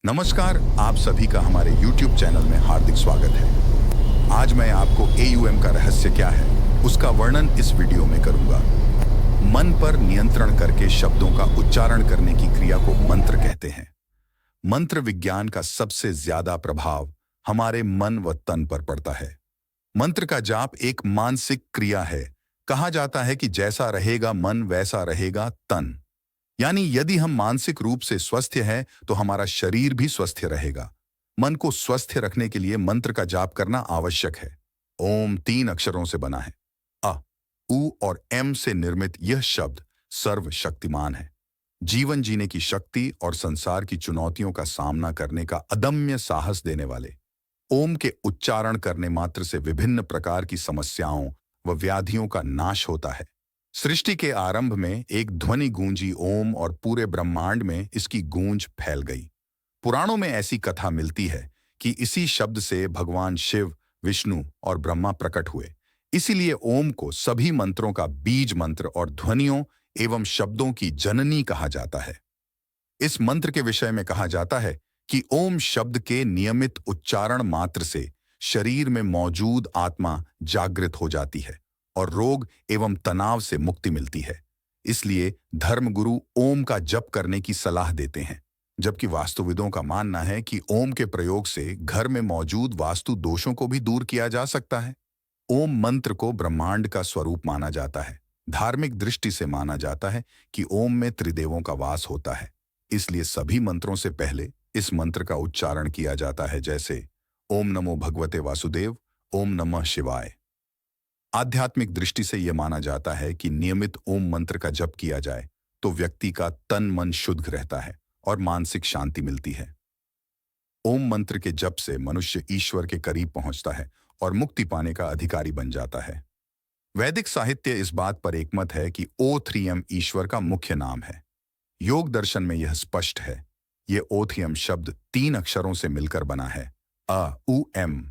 नमस्कार, आप सभी का हमारे YouTube चैनल में हार्दिक स्वागत है। आज मैं आपको AUM का रहस्य क्या है, उसका वर्णन इस वीडियो में करूंगा। मन पर नियंत्रण करके शब्दों का उच्चारण करने की क्रिया को मंत्र कहते हैं। मंत्र विज्ञान का सबसे ज्यादा प्रभाव हमारे मन व तन पर पड़ता है। मंत्र का जाप एक मानसिक क्रिया है। कहा जाता है कि जैसा रहेगा मन वैसा रहेगा तन। यानी यदि हम मानसिक रूप से स्वस्थ हैं तो हमारा शरीर भी स्वस्थ रहेगा। मन को स्वस्थ रखने के लिए मंत्र का जाप करना आवश्यक है। ओम 3 अक्षरों से बना है। अ, उ और एम से निर्मित यह शब्द सर्वशक्तिमान है। जीवन जीने की शक्ति और संसार की चुनौतियों का सामना करने का अदम्य साहस देने वाले। ओम के उच्चारण करने मात्र से विभिन्न प्रकार की समस्याओं व व्याधियों का नाश होता है। सृष्टि के आरंभ में एक ध्वनि गूंजी ओम और पूरे ब्रह्मांड में इसकी गूंज फैल गई। पुराणों में ऐसी कथा मिलती है कि इसी शब्द से भगवान शिव, विष्णु और ब्रह्मा प्रकट हुए। इसीलिए ओम को सभी मंत्रों का बीज मंत्र और ध्वनियों एवं शब्दों की जननी कहा जाता है। इस मंत्र के विषय में कहा जाता है कि ओम शब्द के नियमित उच्चारण मात्र से शरीर में मौजूद आत्मा जागृत हो जाती है और रोग एवं तनाव से मुक्ति मिलती है। इसलिए धर्मगुरु ओम का जप करने की सलाह देते हैं, जबकि वास्तुविदों का मानना है कि ओम के प्रयोग से घर में मौजूद वास्तु दोषों को भी दूर किया जा सकता है। ओम मंत्र को ब्रह्मांड का स्वरूप माना जाता है। धार्मिक दृष्टि से माना जाता है कि ओम में त्रिदेवों का वास होता है। इसलिए सभी मंत्रों से पहले इस मंत्र का उच्चारण किया जाता है, जैसे ओम नमो भगवते वासुदेव, ओम नमः शिवाय। आध्यात्मिक दृष्टि से यह माना जाता है कि नियमित ओम मंत्र का जप किया जाए तो व्यक्ति का तन मन शुद्ध रहता है और मानसिक शांति मिलती है। ओम मंत्र के जप से मनुष्य ईश्वर के करीब पहुंचता है और मुक्ति पाने का अधिकारी बन जाता है। वैदिक साहित्य इस बात पर एकमत है कि O3M ईश्वर का मुख्य नाम है। योग दर्शन में यह स्पष्ट है। यह O3M शब्द 3 अक्षरों से मिलकर बना है। अ, उ, एम।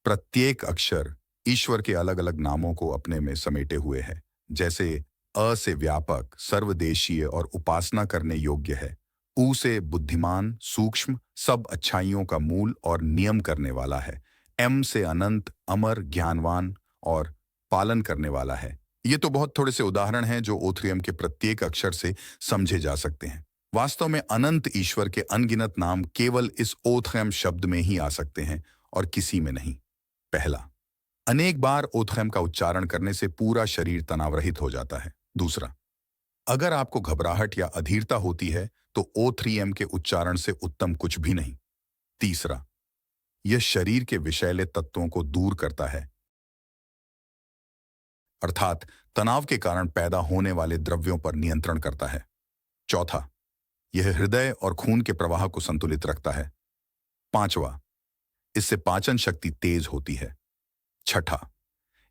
प्रत्येक अक्षर ईश्वर के अलग अलग नामों को अपने में समेटे हुए है। जैसे अ से व्यापक, सर्वदेशीय और उपासना करने योग्य है। उ से बुद्धिमान, सूक्ष्म, सब अच्छाइयों का मूल और नियम करने वाला है। एम से अनंत, अमर, ज्ञानवान और पालन करने वाला है। ये तो बहुत थोड़े से उदाहरण हैं जो O3M के प्रत्येक अक्षर से समझे जा सकते हैं। वास्तव में अनंत ईश्वर के अनगिनत नाम केवल इस O3M शब्द में ही आ सकते हैं और किसी में नहीं। पहला, अनेक बार O3M का उच्चारण करने से पूरा शरीर तनाव रहित हो जाता है। दूसरा, अगर आपको घबराहट या अधीरता होती है तो O3M के उच्चारण से उत्तम कुछ भी नहीं। तीसरा, यह शरीर के विषैले तत्वों को दूर करता है, अर्थात तनाव के कारण पैदा होने वाले द्रव्यों पर नियंत्रण करता है। चौथा, यह हृदय और खून के प्रवाह को संतुलित रखता है। पांचवा, इससे पाचन शक्ति तेज होती है। छठा,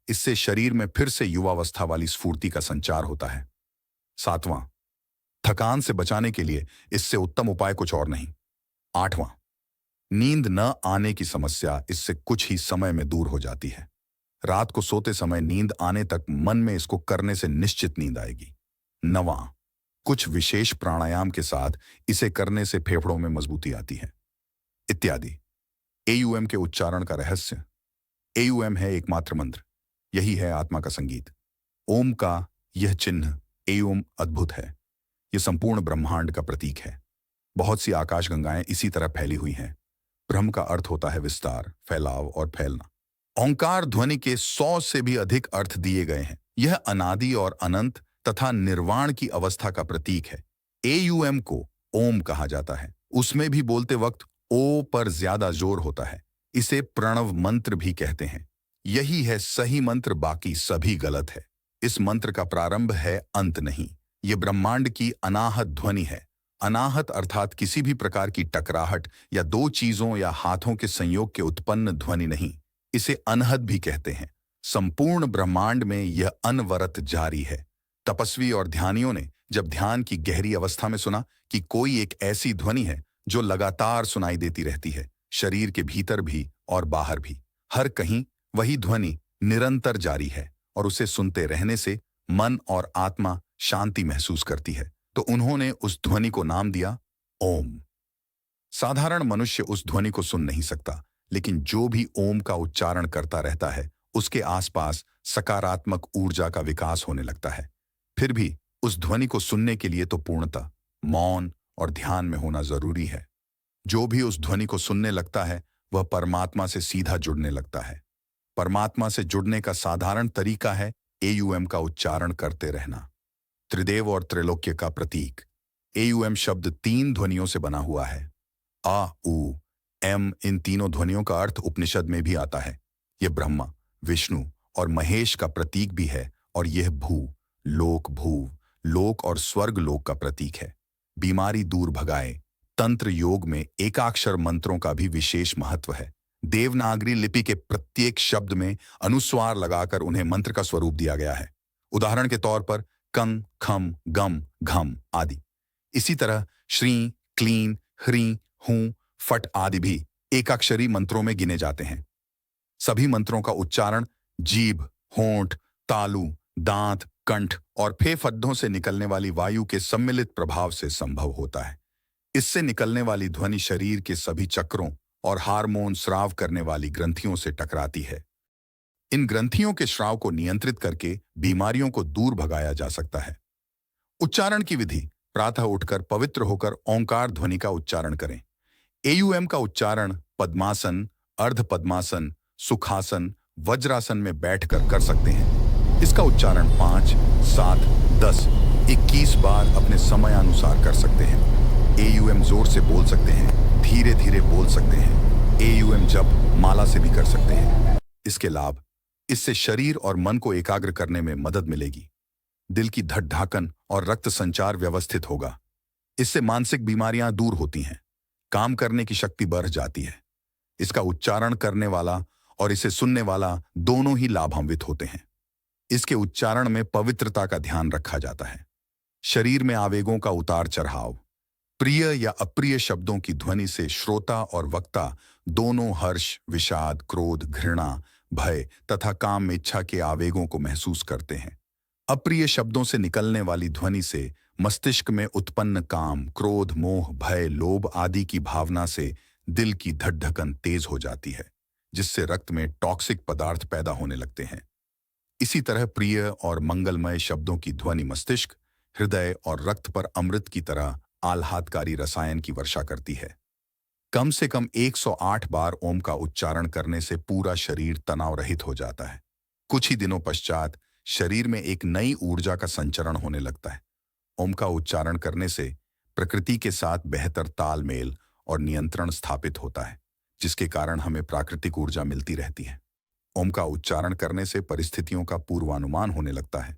इससे शरीर में फिर से युवावस्था वाली स्फूर्ति का संचार होता है। सातवां, थकान से बचाने के लिए इससे उत्तम उपाय कुछ और नहीं। आठवां, नींद न आने की समस्या इससे कुछ ही समय में दूर हो जाती है। रात को सोते समय नींद आने तक मन में इसको करने से निश्चित नींद आएगी। नवां, कुछ विशेष प्राणायाम के साथ इसे करने से फेफड़ों में मजबूती आती है, इत्यादि। AUM के उच्चारण का रहस्य। AUM है एकमात्र मंत्र। यही है आत्मा का संगीत। ओम का यह चिन्ह AUM अद्भुत है। यह संपूर्ण ब्रह्मांड का प्रतीक है। बहुत सी आकाश गंगाएं इसी तरह फैली हुई हैं। ब्रह्म का अर्थ होता है विस्तार, फैलाव और फैलना। ओंकार ध्वनि के 100 से भी अधिक अर्थ दिए गए हैं। यह अनादि और अनंत तथा निर्वाण की अवस्था का प्रतीक है। AUM को ओम कहा जाता है। उसमें भी बोलते वक्त ओ पर ज्यादा जोर होता है। इसे प्रणव मंत्र भी कहते हैं। यही है सही मंत्र, बाकी सभी गलत है। इस मंत्र का प्रारंभ है, अंत नहीं। ये ब्रह्मांड की अनाहत ध्वनि है। अनाहत अर्थात किसी भी प्रकार की टकराहट या दो चीजों या हाथों के संयोग के उत्पन्न ध्वनि नहीं। इसे अनहद भी कहते हैं। संपूर्ण ब्रह्मांड में यह अनवरत जारी है। तपस्वी और ध्यानियों ने जब ध्यान की गहरी अवस्था में सुना कि कोई एक ऐसी ध्वनि है जो लगातार सुनाई देती रहती है, शरीर के भीतर भी और बाहर भी, हर कहीं वही ध्वनि निरंतर जारी है और उसे सुनते रहने से मन और आत्मा शांति महसूस करती है, तो उन्होंने उस ध्वनि को नाम दिया ओम। साधारण मनुष्य उस ध्वनि को सुन नहीं सकता, लेकिन जो भी ओम का उच्चारण करता रहता है उसके आसपास सकारात्मक ऊर्जा का विकास होने लगता है। फिर भी उस ध्वनि को सुनने के लिए तो पूर्णतः मौन और ध्यान में होना जरूरी है। जो भी उस ध्वनि को सुनने लगता है वह परमात्मा से सीधा जुड़ने लगता है। परमात्मा से जुड़ने का साधारण तरीका है एयूएम का उच्चारण करते रहना। त्रिदेव और त्रैलोक्य का प्रतीक एयूएम शब्द 3 ध्वनियों से बना हुआ है। आ, उ, एम। इन तीनों ध्वनियों का अर्थ उपनिषद में भी आता है। यह ब्रह्मा, विष्णु और महेश का प्रतीक भी है और यह भूव, लोक और स्वर्ग लोक का प्रतीक है। बीमारी दूर भगाए। तंत्र योग में एकाक्षर मंत्रों का भी विशेष महत्व है। देवनागरी लिपि के प्रत्येक शब्द में अनुस्वार लगाकर उन्हें मंत्र का स्वरूप दिया गया है। उदाहरण के तौर पर कंग, खम, गम, घम आदि। इसी तरह श्री, क्लीन, ह्री, हूं, फट आदि भी एकाक्षरी मंत्रों में गिने जाते हैं। सभी मंत्रों का उच्चारण जीभ, होंठ, तालु, दांत, कंठ और फेफड़ों से निकलने वाली वायु के सम्मिलित प्रभाव से संभव होता है। इससे निकलने वाली ध्वनि शरीर के सभी चक्रों और हार्मोन स्राव करने वाली ग्रंथियों से टकराती है। इन ग्रंथियों के स्राव को नियंत्रित करके बीमारियों को दूर भगाया जा सकता है। उच्चारण की विधि: प्रातः उठकर पवित्र होकर ओंकार ध्वनि का उच्चारण करें। एयूएम का उच्चारण पद्मासन, अर्ध पद्मासन, सुखासन, वज्रासन में बैठकर कर सकते हैं। इसका उच्चारण 5, 7, 10, 21 बार अपने समयानुसार कर सकते हैं। एयूएम जोर से बोल सकते हैं, धीरे धीरे बोल सकते हैं। एयूएम जप माला से भी कर सकते हैं। इसके लाभ: इससे शरीर और मन को एकाग्र करने में मदद मिलेगी। दिल की धड़धड़ाहट और रक्त संचार व्यवस्थित होगा। इससे मानसिक बीमारियां दूर होती हैं। काम करने की शक्ति बढ़ जाती है। इसका उच्चारण करने वाला और इसे सुनने वाला दोनों ही लाभान्वित होते हैं। इसके उच्चारण में पवित्रता का ध्यान रखा जाता है। शरीर में आवेगों का उतार चढ़ाव: प्रिय या अप्रिय शब्दों की ध्वनि से श्रोता और वक्ता दोनों हर्ष, विषाद, क्रोध, घृणा, भय तथा काम में इच्छा के आवेगों को महसूस करते हैं। अप्रिय शब्दों से निकलने वाली ध्वनि से मस्तिष्क में उत्पन्न काम, क्रोध, मोह, भय, लोभ आदि की भावना से दिल की धड़धड़न तेज हो जाती है, जिससे रक्त में टॉक्सिक पदार्थ पैदा होने लगते हैं। इसी तरह प्रिय और मंगलमय शब्दों की ध्वनि मस्तिष्क, हृदय और रक्त पर अमृत की तरह आह्लादकारी रसायन की वर्षा करती है। कम से कम 108 बार ओम का उच्चारण करने से पूरा शरीर तनाव रहित हो जाता है। कुछ ही दिनों पश्चात शरीर में एक नई ऊर्जा का संचरण होने लगता है। ओम का उच्चारण करने से प्रकृति के साथ बेहतर तालमेल और नियंत्रण स्थापित होता है, जिसके कारण हमें प्राकृतिक ऊर्जा मिलती रहती है। ओम का उच्चारण करने से परिस्थितियों का पूर्वानुमान होने लगता है।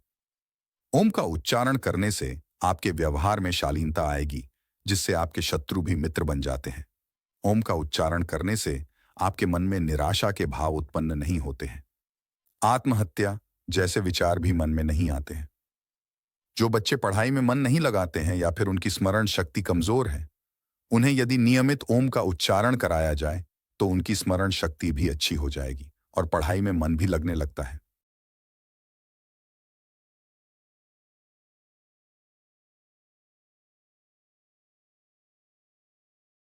ओम का उच्चारण करने से आपके व्यवहार में शालीनता आएगी, जिससे आपके शत्रु भी मित्र बन जाते हैं। ओम का उच्चारण करने से आपके मन में निराशा के भाव उत्पन्न नहीं होते हैं। आत्महत्या जैसे विचार भी मन में नहीं आते हैं। जो बच्चे पढ़ाई में मन नहीं लगाते हैं या फिर उनकी स्मरण शक्ति कमजोर है, उन्हें यदि नियमित ओम का उच्चारण कराया जाए तो उनकी स्मरण शक्ति भी अच्छी हो जाएगी और पढ़ाई में मन भी लगने लगता है।